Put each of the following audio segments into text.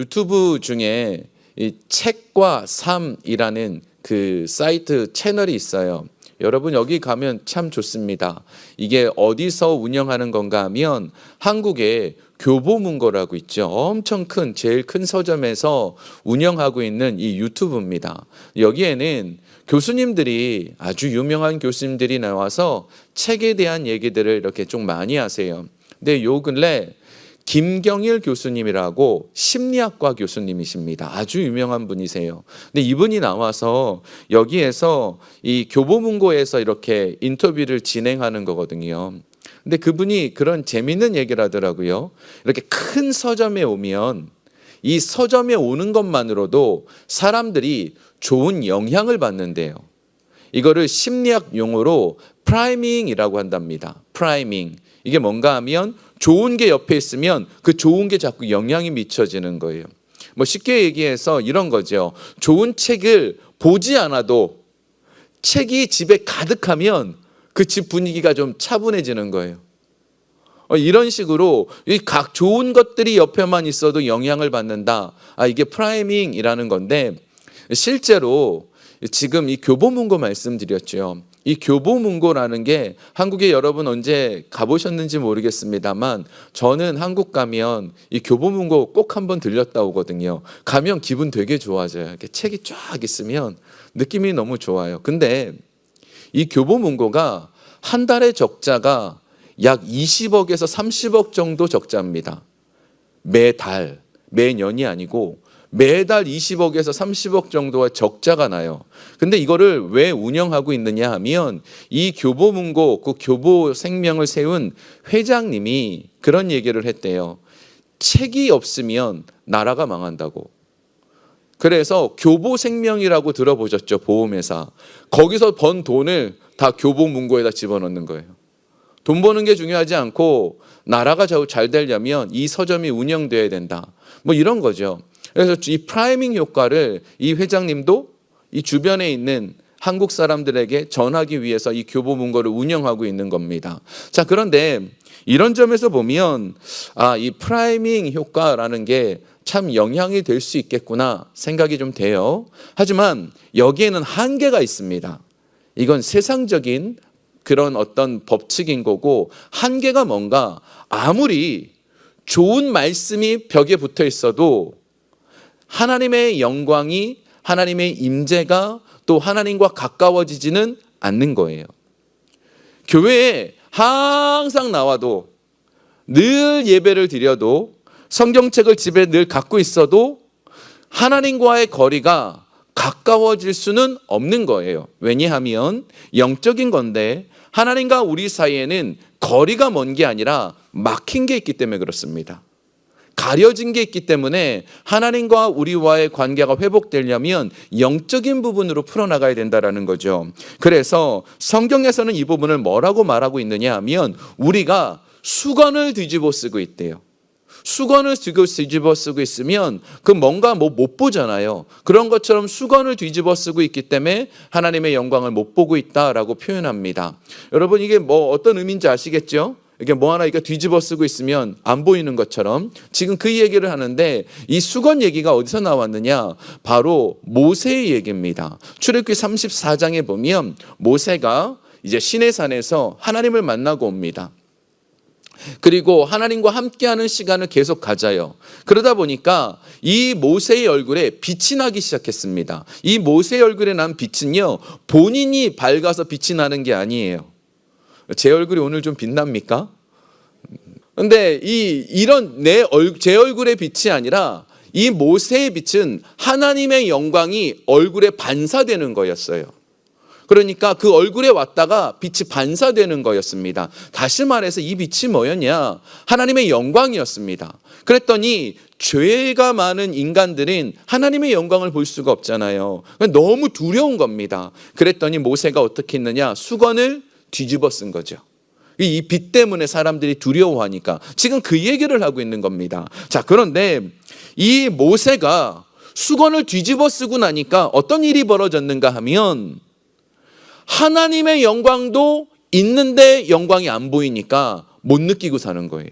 유튜브 중에 이 책과 삶이라는 그 사이트 채널이 있어요. 여러분 여기 가면 참 좋습니다. 이게 어디서 운영하는 건가 하면 한국에 교보문고라고 있죠. 엄청 큰 제일 큰 서점에서 운영하고 있는 이 유튜브입니다. 여기에는 교수님들이 아주 유명한 교수님들이 나와서 책에 대한 얘기들을 이렇게 좀 많이 하세요. 근데 요 근래 김경일 교수님이라고 심리학과 교수님이십니다. 아주 유명한 분이세요. 근데 이분이 나와서 여기에서 이 교보문고에서 이렇게 인터뷰를 진행하는 거거든요. 근데 그분이 그런 재밌는 얘기를 하더라고요. 이렇게 큰 서점에 오면 이 서점에 오는 것만으로도 사람들이 좋은 영향을 받는데요. 이거를 심리학 용어로 프라이밍이라고 한답니다. 프라이밍. 이게 뭔가 하면 좋은 게 옆에 있으면 그 좋은 게 자꾸 영향이 미쳐지는 거예요. 뭐 쉽게 얘기해서 이런 거죠. 좋은 책을 보지 않아도 책이 집에 가득하면 그 집 분위기가 좀 차분해지는 거예요. 이런 식으로 이 각 좋은 것들이 옆에만 있어도 영향을 받는다. 이게 프라이밍이라는 건데 실제로 지금 이 교보문고 말씀드렸죠. 이 교보문고라는 게 한국에 여러분 언제 가보셨는지 모르겠습니다만 저는 한국 가면 이 교보문고 꼭 한번 들렸다 오거든요. 가면 기분 되게 좋아져요. 이렇게 책이 쫙 있으면 느낌이 너무 좋아요. 근데 이 교보문고가 한 달의 적자가 약 20억에서 30억 정도 적자입니다. 매달, 매년이 아니고 매달 20억에서 30억 정도의 적자가 나요. 근데 이거를 왜 운영하고 있느냐 하면 이 교보문고, 그 교보생명을 세운 회장님이 그런 얘기를 했대요. 책이 없으면 나라가 망한다고. 그래서 교보생명이라고 들어보셨죠? 보험회사. 거기서 번 돈을 다 교보문고에다 집어넣는 거예요. 돈 버는 게 중요하지 않고 나라가 잘 되려면 이 서점이 운영돼야 된다. 뭐 이런 거죠. 그래서 이 프라이밍 효과를 이 회장님도 이 주변에 있는 한국 사람들에게 전하기 위해서 이 교보문고를 운영하고 있는 겁니다. 자, 그런데 이런 점에서 보면 이 프라이밍 효과라는 게 참 영향이 될 수 있겠구나 생각이 좀 돼요. 하지만 여기에는 한계가 있습니다. 이건 세상적인 그런 어떤 법칙인 거고 한계가 뭔가 아무리 좋은 말씀이 벽에 붙어 있어도 하나님의 영광이 하나님의 임재가 또 하나님과 가까워지지는 않는 거예요. 교회에 항상 나와도 늘 예배를 드려도 성경책을 집에 늘 갖고 있어도 하나님과의 거리가 가까워질 수는 없는 거예요. 왜냐하면 영적인 건데 하나님과 우리 사이에는 거리가 먼 게 아니라 막힌 게 있기 때문에 그렇습니다. 가려진 게 있기 때문에 하나님과 우리와의 관계가 회복되려면 영적인 부분으로 풀어나가야 된다는 거죠. 그래서 성경에서는 이 부분을 뭐라고 말하고 있느냐 하면 우리가 수건을 뒤집어 쓰고 있대요. 수건을 뒤집어 쓰고 있으면 그 뭔가 못 보잖아요. 그런 것처럼 수건을 뒤집어 쓰고 있기 때문에 하나님의 영광을 못 보고 있다라고 표현합니다. 여러분 이게 뭐 어떤 의미인지 아시겠죠? 이게 뭐 하나 이거 뒤집어 쓰고 있으면 안 보이는 것처럼 지금 그 얘기를 하는데 이 수건 얘기가 어디서 나왔느냐? 바로 모세의 얘기입니다. 출애굽기 34장에 보면 모세가 이제 시내산에서 하나님을 만나고 옵니다. 그리고 하나님과 함께하는 시간을 계속 가져요. 그러다 보니까 이 모세의 얼굴에 빛이 나기 시작했습니다. 이 모세의 얼굴에 난 빛은요 본인이 밝아서 빛이 나는 게 아니에요. 제 얼굴이 오늘 좀 빛납니까? 근데 제 얼굴의 빛이 아니라 이 모세의 빛은 하나님의 영광이 얼굴에 반사되는 거였어요. 그러니까 그 얼굴에 왔다가 빛이 반사되는 거였습니다. 다시 말해서 이 빛이 뭐였냐? 하나님의 영광이었습니다. 그랬더니 죄가 많은 인간들은 하나님의 영광을 볼 수가 없잖아요. 너무 두려운 겁니다. 그랬더니 모세가 어떻게 했느냐? 수건을 뒤집어 쓴 거죠. 이 빛 때문에 사람들이 두려워하니까 지금 그 얘기를 하고 있는 겁니다. 자, 그런데 이 모세가 수건을 뒤집어 쓰고 나니까 어떤 일이 벌어졌는가 하면 하나님의 영광도 있는데 영광이 안 보이니까 못 느끼고 사는 거예요.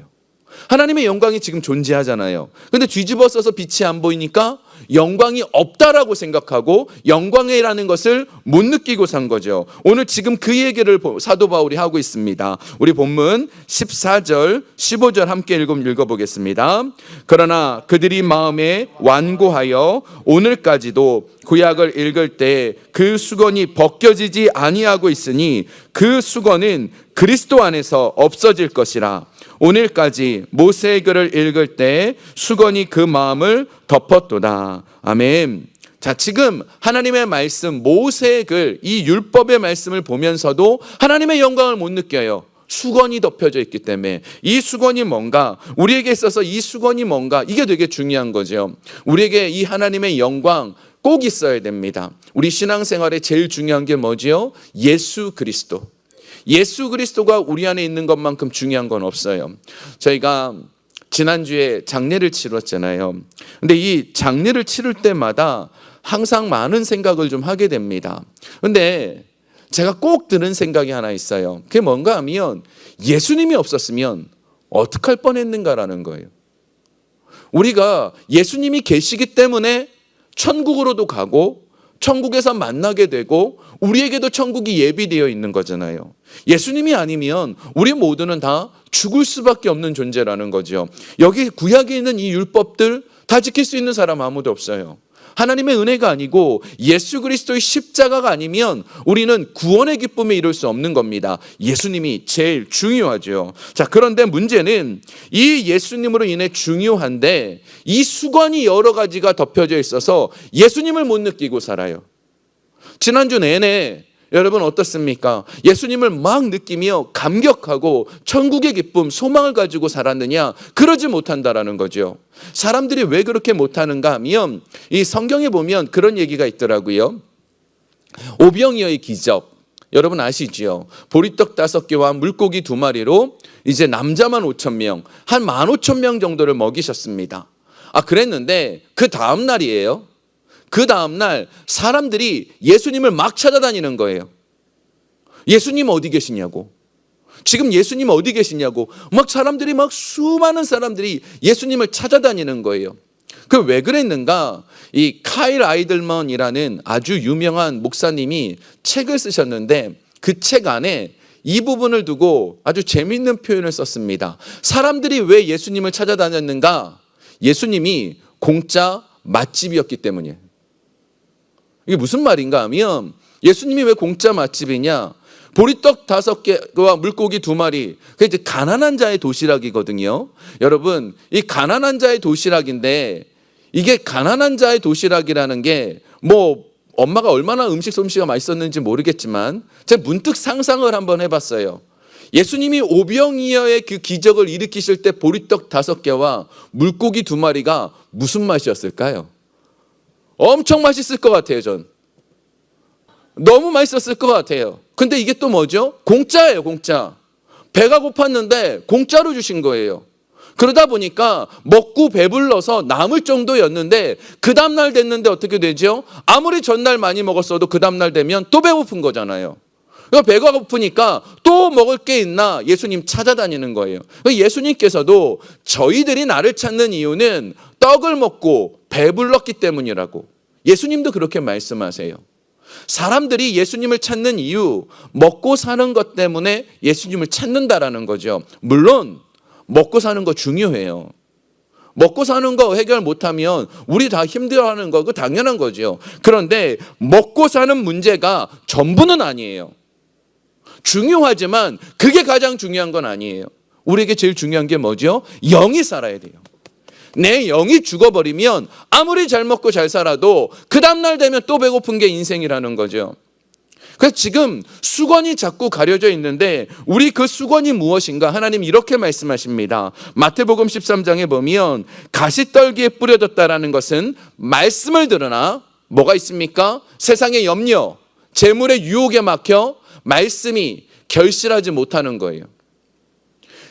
하나님의 영광이 지금 존재하잖아요. 근데 뒤집어 써서 빛이 안 보이니까 영광이 없다라고 생각하고 영광이라는 것을 못 느끼고 산 거죠. 오늘 지금 그 얘기를 사도 바울이 하고 있습니다. 우리 본문 14절, 15절 함께 읽어보겠습니다. 그러나 그들이 마음에 완고하여 오늘까지도 구약을 읽을 때 그 수건이 벗겨지지 아니하고 있으니 그 수건은 그리스도 안에서 없어질 것이라. 오늘까지 모세의 글을 읽을 때 수건이 그 마음을 덮었도다. 아멘. 자, 지금 하나님의 말씀, 모세의 글, 이 율법의 말씀을 보면서도 하나님의 영광을 못 느껴요. 수건이 덮여져 있기 때문에. 이 수건이 뭔가, 우리에게 있어서 이 수건이 뭔가, 이게 되게 중요한 거죠. 우리에게 이 하나님의 영광 꼭 있어야 됩니다. 우리 신앙생활에 제일 중요한 게 뭐지요? 예수 그리스도. 예수 그리스도가 우리 안에 있는 것만큼 중요한 건 없어요. 저희가 지난주에 장례를 치렀잖아요. 근데 이 장례를 치를 때마다 항상 많은 생각을 좀 하게 됩니다. 근데 제가 꼭 드는 생각이 하나 있어요. 그게 뭔가 하면 예수님이 없었으면 어떡할 뻔했는가라는 거예요. 우리가 예수님이 계시기 때문에 천국으로도 가고 천국에서 만나게 되고 우리에게도 천국이 예비되어 있는 거잖아요. 예수님이 아니면 우리 모두는 다 죽을 수밖에 없는 존재라는 거죠. 여기 구약에 있는 이 율법들 다 지킬 수 있는 사람 아무도 없어요. 하나님의 은혜가 아니고 예수 그리스도의 십자가가 아니면 우리는 구원의 기쁨에 이룰 수 없는 겁니다. 예수님이 제일 중요하죠. 자, 그런데 문제는 이 예수님으로 인해 중요한데 이 수건이 여러 가지가 덮여져 있어서 예수님을 못 느끼고 살아요. 지난주 내내 여러분 어떻습니까? 예수님을 막 느끼며 감격하고 천국의 기쁨, 소망을 가지고 살았느냐? 그러지 못한다라는 거죠. 사람들이 왜 그렇게 못하는가 하면 이 성경에 보면 그런 얘기가 있더라고요. 오병이어의 기적. 여러분 아시지요? 보리떡 5개와 물고기 2마리로 이제 남자만 5,000명, 한 15,000명 정도를 먹이셨습니다. 그랬는데 그 다음 날이에요. 그 다음날 사람들이 예수님을 막 찾아다니는 거예요. 예수님 어디 계시냐고. 지금 예수님 어디 계시냐고. 막 사람들이 수많은 사람들이 예수님을 찾아다니는 거예요. 그 왜 그랬는가? 이 카일 아이들먼이라는 아주 유명한 목사님이 책을 쓰셨는데 그 책 안에 이 부분을 두고 아주 재미있는 표현을 썼습니다. 사람들이 왜 예수님을 찾아다녔는가? 예수님이 공짜 맛집이었기 때문이에요. 이게 무슨 말인가 하면 예수님이 왜 공짜 맛집이냐? 보리떡 5개와 물고기 2마리. 그게 이제 가난한 자의 도시락이거든요. 여러분, 이 가난한 자의 도시락인데 이게 가난한 자의 도시락이라는 게 엄마가 얼마나 음식 솜씨가 맛있었는지 모르겠지만 제가 문득 상상을 한번 해봤어요. 예수님이 오병이어의 그 기적을 일으키실 때 보리떡 5개와 물고기 2마리가 무슨 맛이었을까요? 엄청 맛있을 것 같아요, 전. 너무 맛있었을 것 같아요. 근데 이게 또 뭐죠? 공짜예요, 공짜. 배가 고팠는데 공짜로 주신 거예요. 그러다 보니까 먹고 배불러서 남을 정도였는데 그 다음날 됐는데 어떻게 되죠? 아무리 전날 많이 먹었어도 그 다음날 되면 또 배고픈 거잖아요. 그러니까 배가 고프니까 또 먹을 게 있나 예수님 찾아다니는 거예요. 예수님께서도 저희들이 나를 찾는 이유는 떡을 먹고 배불렀기 때문이라고. 예수님도 그렇게 말씀하세요. 사람들이 예수님을 찾는 이유, 먹고 사는 것 때문에 예수님을 찾는다라는 거죠. 물론 먹고 사는 거 중요해요. 먹고 사는 거 해결 못하면 우리 다 힘들어하는 거, 그거 당연한 거죠. 그런데 먹고 사는 문제가 전부는 아니에요. 중요하지만 그게 가장 중요한 건 아니에요. 우리에게 제일 중요한 게 뭐죠? 영이 살아야 돼요. 내 영이 죽어버리면 아무리 잘 먹고 잘 살아도 그 다음날 되면 또 배고픈 게 인생이라는 거죠. 그래서 지금 수건이 자꾸 가려져 있는데 우리 그 수건이 무엇인가? 하나님 이렇게 말씀하십니다. 마태복음 13장에 보면 가시떨기에 뿌려졌다라는 것은 말씀을 들으나 뭐가 있습니까? 세상의 염려, 재물의 유혹에 막혀 말씀이 결실하지 못하는 거예요.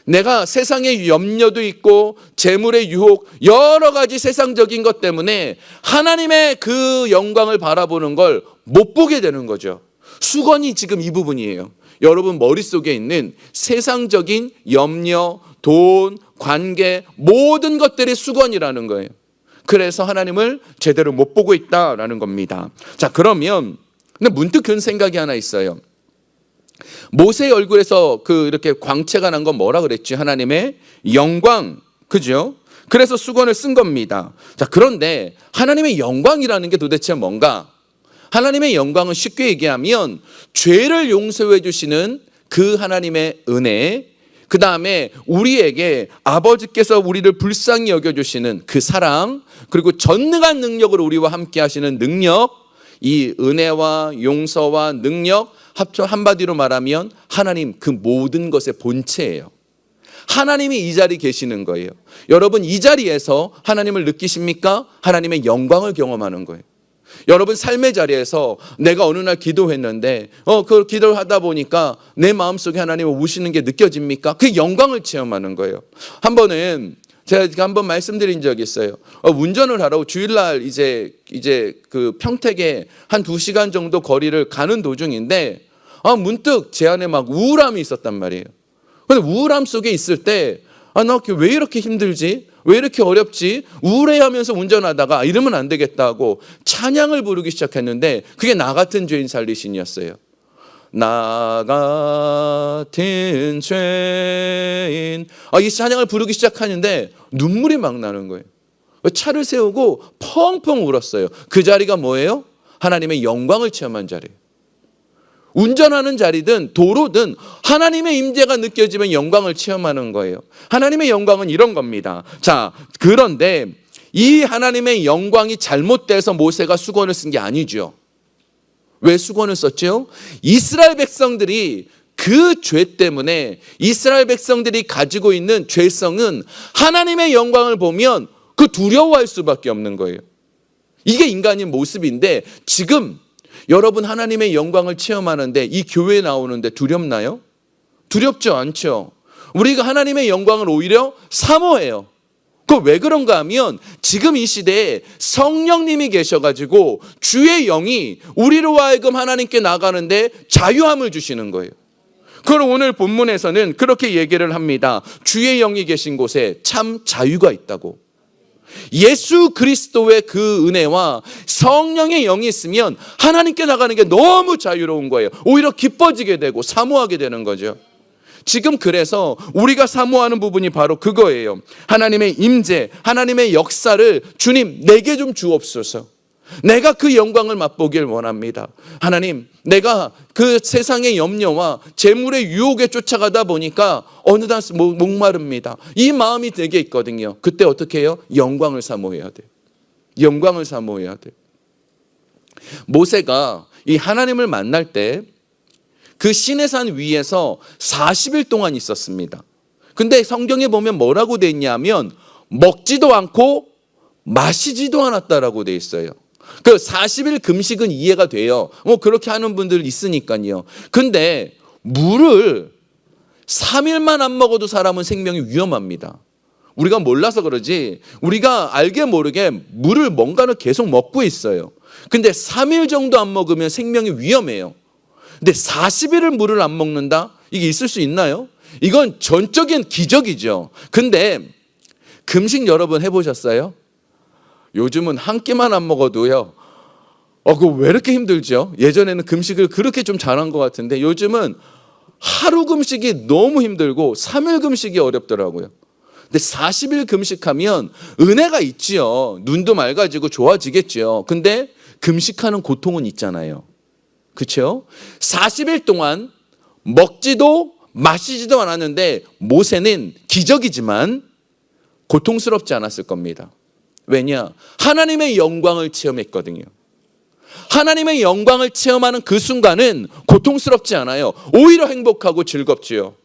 내가 세상의 염려도 있고 재물의 유혹, 여러 가지 세상적인 것 때문에 하나님의 그 영광을 바라보는 걸 못 보게 되는 거죠. 수건이 지금 이 부분이에요. 여러분 머릿속에 있는 세상적인 염려, 돈, 관계, 모든 것들이 수건이라는 거예요. 그래서 하나님을 제대로 못 보고 있다라는 겁니다. 자, 그러면 근데 문득 든 생각이 하나 있어요. 모세의 얼굴에서 이렇게 광채가 난 건 뭐라 그랬지? 하나님의 영광, 그죠? 그래서 수건을 쓴 겁니다. 자, 그런데 하나님의 영광이라는 게 도대체 뭔가? 하나님의 영광은 쉽게 얘기하면 죄를 용서해 주시는 그 하나님의 은혜, 그 다음에 우리에게 아버지께서 우리를 불쌍히 여겨주시는 그 사랑, 그리고 전능한 능력으로 우리와 함께 하시는 능력, 이 은혜와 용서와 능력, 한마디로 말하면 하나님 그 모든 것의 본체예요. 하나님이 이 자리에 계시는 거예요. 여러분 이 자리에서 하나님을 느끼십니까? 하나님의 영광을 경험하는 거예요. 여러분 삶의 자리에서 내가 어느 날 기도했는데 그 기도를 하다 보니까 내 마음속에 하나님을 오시는 게 느껴집니까? 그 영광을 체험하는 거예요. 한 번은 제가 한번 말씀드린 적이 있어요. 운전을 하러 주일날 이제 그 평택에 한 2시간 정도 거리를 가는 도중인데 문득 제 안에 막 우울함이 있었단 말이에요. 근데 우울함 속에 있을 때 나 왜 이렇게 힘들지? 왜 이렇게 어렵지? 우울해하면서 운전하다가 이러면 안 되겠다고 찬양을 부르기 시작했는데 그게 나 같은 죄인 살리신이었어요. 나 같은 죄인. 이 찬양을 부르기 시작하는데 눈물이 막 나는 거예요. 차를 세우고 펑펑 울었어요. 그 자리가 뭐예요? 하나님의 영광을 체험한 자리예요. 운전하는 자리든 도로든 하나님의 임재가 느껴지면 영광을 체험하는 거예요. 하나님의 영광은 이런 겁니다. 자, 그런데 이 하나님의 영광이 잘못돼서 모세가 수건을 쓴 게 아니죠. 왜 수건을 썼죠? 이스라엘 백성들이 그 죄 때문에 이스라엘 백성들이 가지고 있는 죄성은 하나님의 영광을 보면 그 두려워할 수밖에 없는 거예요. 이게 인간의 모습인데 지금 여러분 하나님의 영광을 체험하는데 이 교회에 나오는데 두렵나요? 두렵지 않죠. 우리가 하나님의 영광을 오히려 사모해요. 그 왜 그런가 하면 지금 이 시대에 성령님이 계셔가지고 주의 영이 우리로 하여금 하나님께 나가는데 자유함을 주시는 거예요. 그럼 오늘 본문에서는 그렇게 얘기를 합니다. 주의 영이 계신 곳에 참 자유가 있다고. 예수 그리스도의 그 은혜와 성령의 영이 있으면 하나님께 나가는 게 너무 자유로운 거예요. 오히려 기뻐지게 되고 사모하게 되는 거죠. 지금 그래서 우리가 사모하는 부분이 바로 그거예요. 하나님의 임재, 하나님의 역사를 주님 내게 좀 주옵소서. 내가 그 영광을 맛보길 원합니다. 하나님, 내가 그 세상의 염려와 재물의 유혹에 쫓아가다 보니까 어느덧 목마릅니다. 이 마음이 되게 있거든요. 그때 어떻게 해요? 영광을 사모해야 돼요. 영광을 사모해야 돼요. 모세가 이 하나님을 만날 때 그 시내산 위에서 40일 동안 있었습니다. 근데 성경에 보면 뭐라고 돼 있냐면 먹지도 않고 마시지도 않았다라고 돼 있어요. 그 40일 금식은 이해가 돼요. 그렇게 하는 분들 있으니까요. 근데 물을 3일만 안 먹어도 사람은 생명이 위험합니다. 우리가 몰라서 그러지 우리가 알게 모르게 물을 뭔가를 계속 먹고 있어요. 근데 3일 정도 안 먹으면 생명이 위험해요. 근데 40일을 물을 안 먹는다? 이게 있을 수 있나요? 이건 전적인 기적이죠. 근데 금식 여러분 해보셨어요? 요즘은 한 끼만 안 먹어도요. 그거 왜 이렇게 힘들죠? 예전에는 금식을 그렇게 좀 잘한 것 같은데 요즘은 하루 금식이 너무 힘들고 3일 금식이 어렵더라고요. 근데 40일 금식하면 은혜가 있지요. 눈도 맑아지고 좋아지겠죠. 근데 금식하는 고통은 있잖아요. 그렇죠? 40일 동안 먹지도 마시지도 않았는데 모세는 기적이지만 고통스럽지 않았을 겁니다. 왜냐? 하나님의 영광을 체험했거든요. 하나님의 영광을 체험하는 그 순간은 고통스럽지 않아요. 오히려 행복하고 즐겁지요.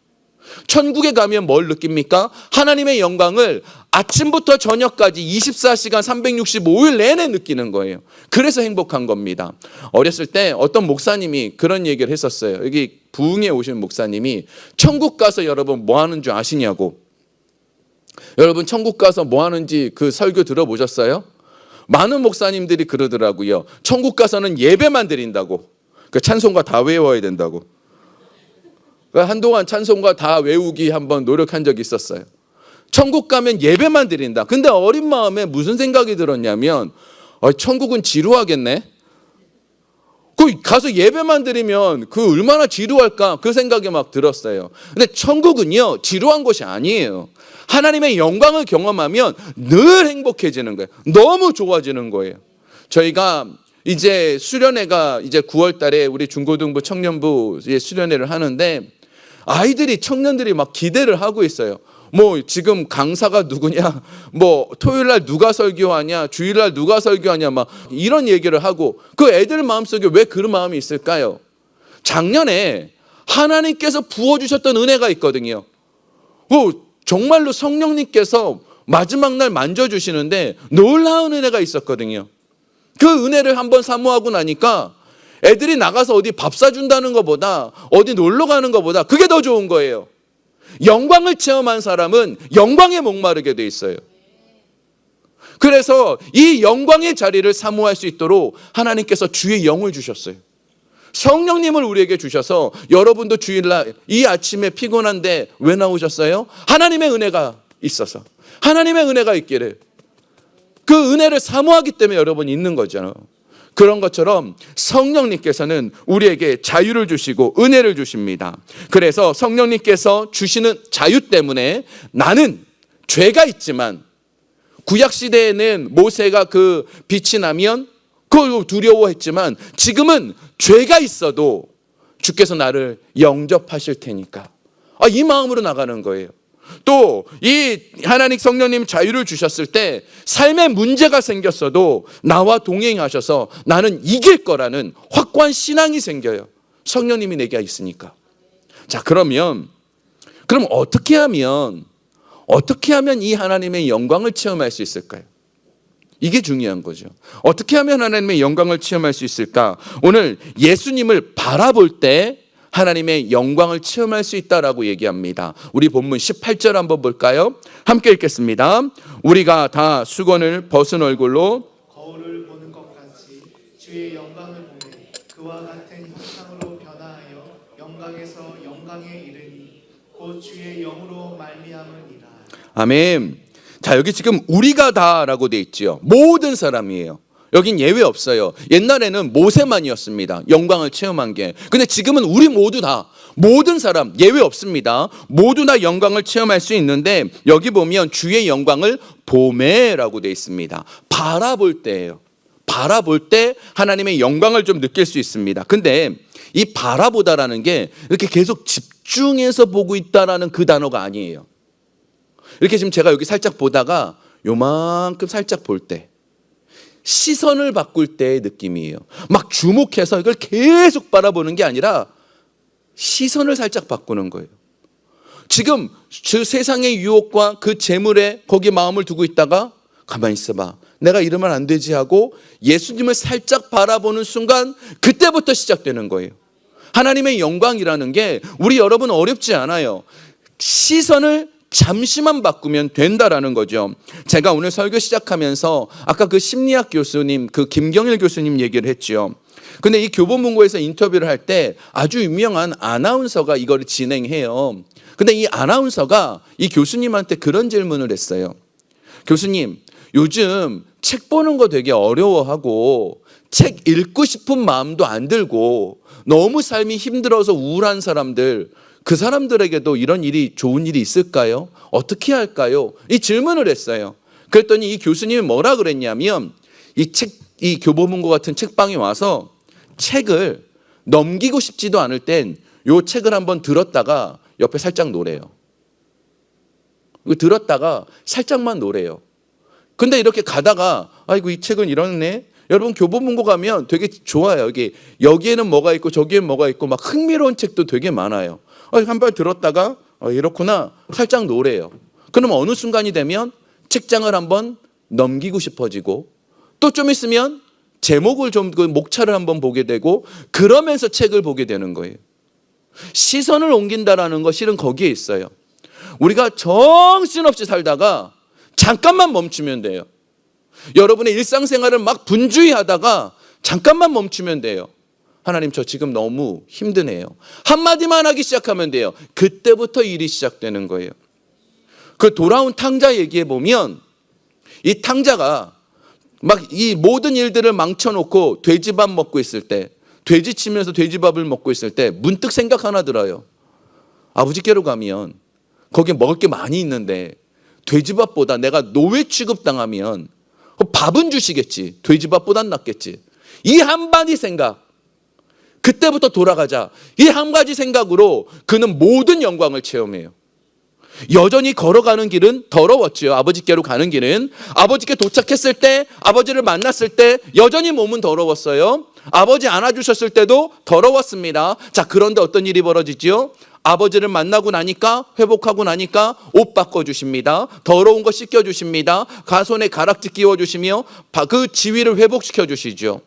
천국에 가면 뭘 느낍니까? 하나님의 영광을 아침부터 저녁까지 24시간 365일 내내 느끼는 거예요. 그래서 행복한 겁니다. 어렸을 때 어떤 목사님이 그런 얘기를 했었어요. 여기 부흥에 오신 목사님이 천국 가서 여러분 뭐 하는 줄 아시냐고. 여러분 천국 가서 뭐 하는지 그 설교 들어보셨어요? 많은 목사님들이 그러더라고요. 천국 가서는 예배만 드린다고. 그 찬송가 다 외워야 된다고. 한동안 찬송가 다 외우기 한번 노력한 적이 있었어요. 천국 가면 예배만 드린다. 근데 어린 마음에 무슨 생각이 들었냐면 천국은 지루하겠네. 그 가서 예배만 드리면 그 얼마나 지루할까 그 생각이 막 들었어요. 근데 천국은요 지루한 곳이 아니에요. 하나님의 영광을 경험하면 늘 행복해지는 거예요. 너무 좋아지는 거예요. 저희가 이제 수련회가 이제 9월 달에 우리 중고등부 청년부 수련회를 하는데 아이들이 청년들이 막 기대를 하고 있어요. 뭐 지금 강사가 누구냐, 뭐 토요일 날 누가 설교하냐, 주일 날 누가 설교하냐, 막 이런 얘기를 하고 그 애들 마음속에 왜 그런 마음이 있을까요? 작년에 하나님께서 부어주셨던 은혜가 있거든요. 정말로 성령님께서 마지막 날 만져주시는데 놀라운 은혜가 있었거든요. 그 은혜를 한번 사모하고 나니까 애들이 나가서 어디 밥 사준다는 것보다 어디 놀러 가는 것보다 그게 더 좋은 거예요. 영광을 체험한 사람은 영광에 목마르게 돼 있어요. 그래서 이 영광의 자리를 사모할 수 있도록 하나님께서 주의 영을 주셨어요. 성령님을 우리에게 주셔서 여러분도 주일날 이 아침에 피곤한데 왜 나오셨어요? 하나님의 은혜가 있어서, 하나님의 은혜가 있기를, 그 은혜를 사모하기 때문에 여러분이 있는 거잖아요. 그런 것처럼 성령님께서는 우리에게 자유를 주시고 은혜를 주십니다. 그래서 성령님께서 주시는 자유 때문에 나는 죄가 있지만, 구약시대에는 모세가 그 빛이 나면 그걸 두려워했지만 지금은 죄가 있어도 주께서 나를 영접하실 테니까 이 마음으로 나가는 거예요. 또 이 하나님 성령님 자유를 주셨을 때 삶에 문제가 생겼어도 나와 동행하셔서 나는 이길 거라는 확고한 신앙이 생겨요. 성령님이 내게 있으니까. 자, 그럼 어떻게 하면 이 하나님의 영광을 체험할 수 있을까요? 이게 중요한 거죠. 어떻게 하면 하나님의 영광을 체험할 수 있을까? 오늘 예수님을 바라볼 때 하나님의 영광을 체험할 수 있다라고 얘기합니다. 우리 본문 18절 한번 볼까요? 함께 읽겠습니다. 우리가 다 수건을 벗은 얼굴로 거울을 보는 것 같이 주의 영광을 보매 그와 같은 형상으로 변화하여 영광에서 영광에 이르니 곧 주의 영으로 말미암으니라. 아멘. 자, 여기 지금 우리가 다라고 돼 있지요. 모든 사람이에요. 여긴 예외 없어요. 옛날에는 모세만이었습니다. 영광을 체험한 게. 근데 지금은 우리 모두 다, 모든 사람 예외 없습니다. 모두 다 영광을 체험할 수 있는데 여기 보면 주의 영광을 보매라고 돼 있습니다. 바라볼 때예요. 바라볼 때 하나님의 영광을 좀 느낄 수 있습니다. 근데 이 바라보다라는 게 이렇게 계속 집중해서 보고 있다라는 그 단어가 아니에요. 이렇게 지금 제가 여기 살짝 보다가 요만큼 살짝 볼 때, 시선을 바꿀 때의 느낌이에요. 막 주목해서 이걸 계속 바라보는 게 아니라 시선을 살짝 바꾸는 거예요. 지금 그 세상의 유혹과 그 재물에 거기에 마음을 두고 있다가 가만히 있어봐, 내가 이러면 안 되지 하고 예수님을 살짝 바라보는 순간 그때부터 시작되는 거예요. 하나님의 영광이라는 게 우리 여러분 어렵지 않아요. 시선을 잠시만 바꾸면 된다라는 거죠. 제가 오늘 설교 시작하면서 아까 그 심리학 교수님, 그 김경일 교수님 얘기를 했죠. 근데 이 교보문고에서 인터뷰를 할 때 아주 유명한 아나운서가 이거를 진행해요. 근데 이 아나운서가 이 교수님한테 그런 질문을 했어요. 교수님, 요즘 책 보는 거 되게 어려워하고 책 읽고 싶은 마음도 안 들고 너무 삶이 힘들어서 우울한 사람들, 그 사람들에게도 이런 일이, 좋은 일이 있을까요? 어떻게 할까요? 이 질문을 했어요. 그랬더니 이 교수님이 뭐라 그랬냐면 이 교보문고 같은 책방에 와서 책을 넘기고 싶지도 않을 땐 이 책을 한번 들었다가 옆에 살짝 노래요. 들었다가 살짝만 노래요. 근데 이렇게 가다가 아이고 이 책은 이렇네. 여러분 교보문고 가면 되게 좋아요. 여기에는 뭐가 있고 저기에는 뭐가 있고 막 흥미로운 책도 되게 많아요. 한 번 들었다가 이렇구나 살짝 노래요. 그럼 어느 순간이 되면 책장을 한번 넘기고 싶어지고 또 좀 있으면 제목을 좀 그 목차를 한번 보게 되고 그러면서 책을 보게 되는 거예요. 시선을 옮긴다라는 거 실은 거기에 있어요. 우리가 정신없이 살다가 잠깐만 멈추면 돼요. 여러분의 일상생활을 막 분주히 하다가 잠깐만 멈추면 돼요. 하나님 저 지금 너무 힘드네요. 한마디만 하기 시작하면 돼요. 그때부터 일이 시작되는 거예요. 그 돌아온 탕자 얘기해 보면 이 탕자가 막 이 모든 일들을 망쳐놓고 돼지밥 먹고 있을 때, 돼지 치면서 돼지밥을 먹고 있을 때 문득 생각 하나 들어요. 아버지께로 가면 거기에 먹을 게 많이 있는데 돼지밥보다 내가 노예 취급당하면 밥은 주시겠지. 돼지밥보단 낫겠지. 이 한마디 생각, 그때부터 돌아가자. 이 한 가지 생각으로 그는 모든 영광을 체험해요. 여전히 걸어가는 길은 더러웠지요. 아버지께로 가는 길은. 아버지께 도착했을 때, 아버지를 만났을 때 여전히 몸은 더러웠어요. 아버지 안아주셨을 때도 더러웠습니다. 자, 그런데 어떤 일이 벌어지지요? 아버지를 만나고 나니까, 회복하고 나니까 옷 바꿔주십니다. 더러운 거 씻겨주십니다. 가손에 가락지 끼워주시며 그 지위를 회복시켜주시죠.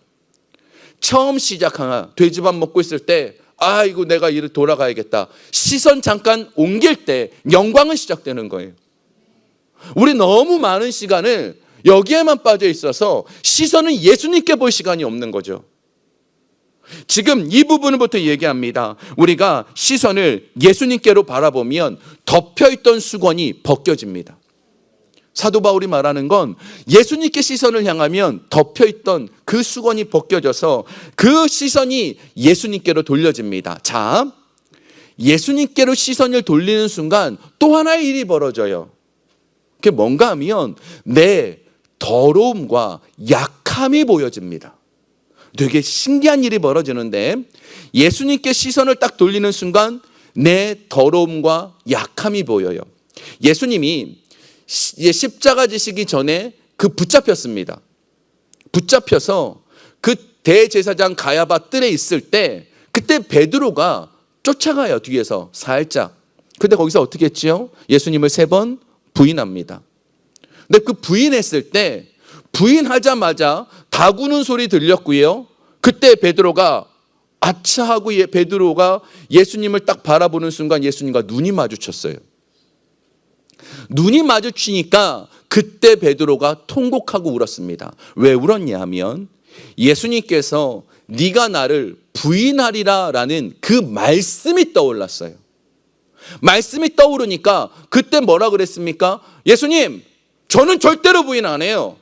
처음 시작한 돼지밥 먹고 있을 때 아이고 내가 이를 돌아가야겠다. 시선 잠깐 옮길 때 영광은 시작되는 거예요. 우리 너무 많은 시간을 여기에만 빠져 있어서 시선은 예수님께 볼 시간이 없는 거죠. 지금 이 부분부터 얘기합니다. 우리가 시선을 예수님께로 바라보면 덮여있던 수건이 벗겨집니다. 사도 바울이 말하는 건 예수님께 시선을 향하면 덮여있던 그 수건이 벗겨져서 그 시선이 예수님께로 돌려집니다. 자, 예수님께로 시선을 돌리는 순간 또 하나의 일이 벌어져요. 그게 뭔가 하면 내 더러움과 약함이 보여집니다. 되게 신기한 일이 벌어지는데 예수님께 시선을 딱 돌리는 순간 내 더러움과 약함이 보여요. 예수님이 십자가 지시기 전에 그 붙잡혔습니다. 붙잡혀서 그 대제사장 가야바 뜰에 있을 때 그때 베드로가 쫓아가요. 뒤에서 살짝. 근데 거기서 어떻게 했지요? 예수님을 3번 부인합니다. 근데 그 부인했을 때 부인하자마자 다구는 소리 들렸고요. 그때 베드로가 아차하고 베드로가 예수님을 딱 바라보는 순간 예수님과 눈이 마주쳤어요. 눈이 마주치니까 그때 베드로가 통곡하고 울었습니다. 왜 울었냐 하면 예수님께서 네가 나를 부인하리라 라는 그 말씀이 떠올랐어요. 말씀이 떠오르니까 그때 뭐라 그랬습니까? 예수님, 저는 절대로 부인 안 해요.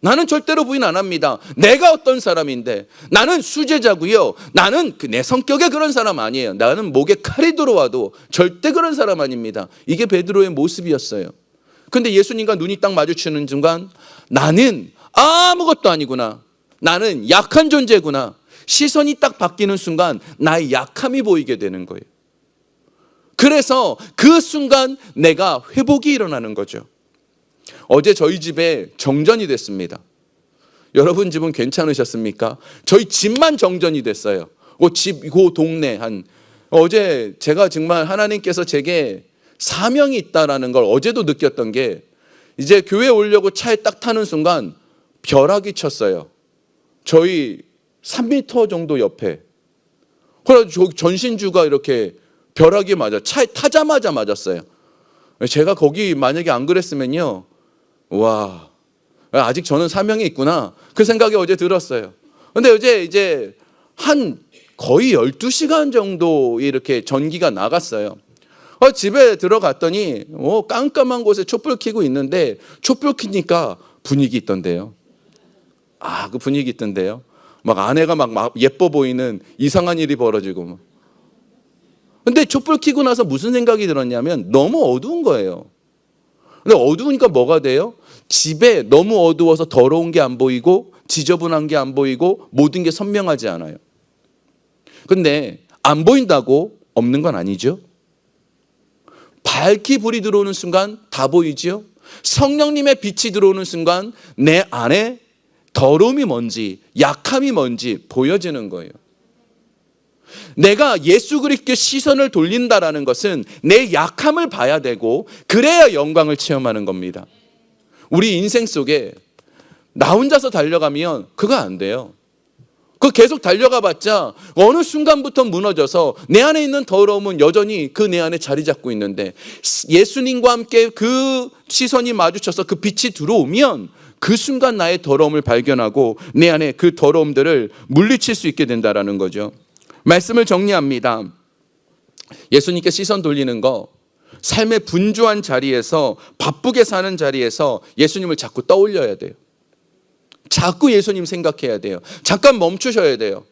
나는 절대로 부인 안 합니다. 내가 어떤 사람인데 나는 수제자고요. 나는 내 성격에 그런 사람 아니에요. 나는 목에 칼이 들어와도 절대 그런 사람 아닙니다. 이게 베드로의 모습이었어요. 근데 예수님과 눈이 딱 마주치는 순간 나는 아무것도 아니구나. 나는 약한 존재구나. 시선이 딱 바뀌는 순간 나의 약함이 보이게 되는 거예요. 그래서 그 순간 내가 회복이 일어나는 거죠. 어제 저희 집에 정전이 됐습니다. 여러분 집은 괜찮으셨습니까? 저희 집만 정전이 됐어요. 그 동네 어제 제가 정말 하나님께서 제게 사명이 있다라는 걸 어제도 느꼈던 게 이제 교회 오려고 차에 딱 타는 순간 벼락이 쳤어요. 저희 3m 정도 옆에. 그래서 전신주가 이렇게 벼락이 맞아. 차에 타자마자 맞았어요. 제가 거기 만약에 안 그랬으면요. 와, 아직 저는 사명이 있구나. 그 생각이 어제 들었어요. 근데 어제 이제 한 거의 12시간 정도 이렇게 전기가 나갔어요. 집에 들어갔더니 깜깜한 곳에 촛불 켜고 있는데 촛불 켜니까 분위기 있던데요. 그 분위기 있던데요. 막 아내가 막 예뻐 보이는 이상한 일이 벌어지고. 근데 촛불 켜고 나서 무슨 생각이 들었냐면 너무 어두운 거예요. 근데 어두우니까 뭐가 돼요? 집에 너무 어두워서 더러운 게 안 보이고 지저분한 게 안 보이고 모든 게 선명하지 않아요. 근데 안 보인다고 없는 건 아니죠. 밝기 불이 들어오는 순간 다 보이죠. 성령님의 빛이 들어오는 순간 내 안에 더러움이 뭔지 약함이 뭔지 보여지는 거예요. 내가 예수 그리스도의 시선을 돌린다라는 것은 내 약함을 봐야 되고 그래야 영광을 체험하는 겁니다. 우리 인생 속에 나 혼자서 달려가면 그거 안 돼요. 그 계속 달려가 봤자 어느 순간부터 무너져서 내 안에 있는 더러움은 여전히 그 내 안에 자리 잡고 있는데 예수님과 함께 그 시선이 마주쳐서 그 빛이 들어오면 그 순간 나의 더러움을 발견하고 내 안에 그 더러움들을 물리칠 수 있게 된다라는 거죠. 말씀을 정리합니다. 예수님께 시선 돌리는 거, 삶의 분주한 자리에서, 바쁘게 사는 자리에서 예수님을 자꾸 떠올려야 돼요. 자꾸 예수님 생각해야 돼요. 잠깐 멈추셔야 돼요.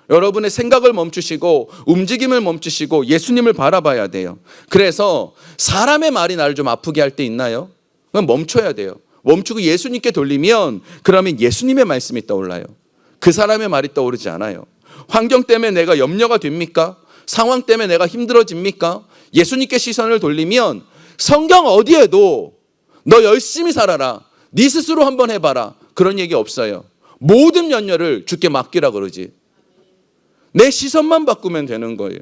여러분의 생각을 멈추시고 움직임을 멈추시고 예수님을 바라봐야 돼요. 그래서 사람의 말이 나를 좀 아프게 할 때 있나요? 그럼 멈춰야 돼요. 멈추고 예수님께 돌리면 그러면 예수님의 말씀이 떠올라요. 그 사람의 말이 떠오르지 않아요. 환경 때문에 내가 염려가 됩니까? 상황 때문에 내가 힘들어집니까? 예수님께 시선을 돌리면 성경 어디에도 너 열심히 살아라, 네 스스로 한번 해봐라, 그런 얘기 없어요. 모든 연료를 주께 맡기라 그러지. 내 시선만 바꾸면 되는 거예요.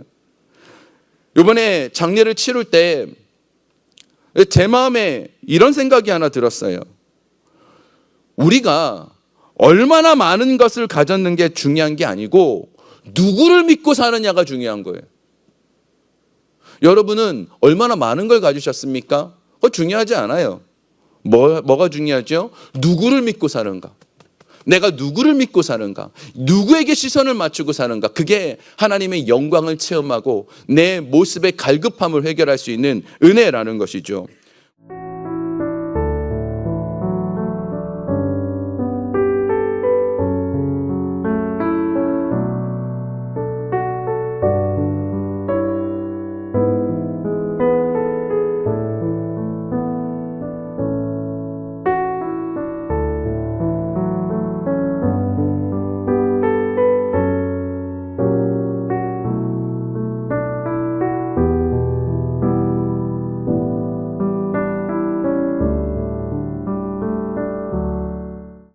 이번에 장례를 치를 때 제 마음에 이런 생각이 하나 들었어요. 우리가 얼마나 많은 것을 가졌는 게 중요한 게 아니고 누구를 믿고 사느냐가 중요한 거예요. 여러분은 얼마나 많은 걸 가지셨습니까? 그거 중요하지 않아요. 뭐가 중요하죠? 누구를 믿고 사는가? 내가 누구를 믿고 사는가? 누구에게 시선을 맞추고 사는가? 그게 하나님의 영광을 체험하고 내 모습의 갈급함을 해결할 수 있는 은혜라는 것이죠.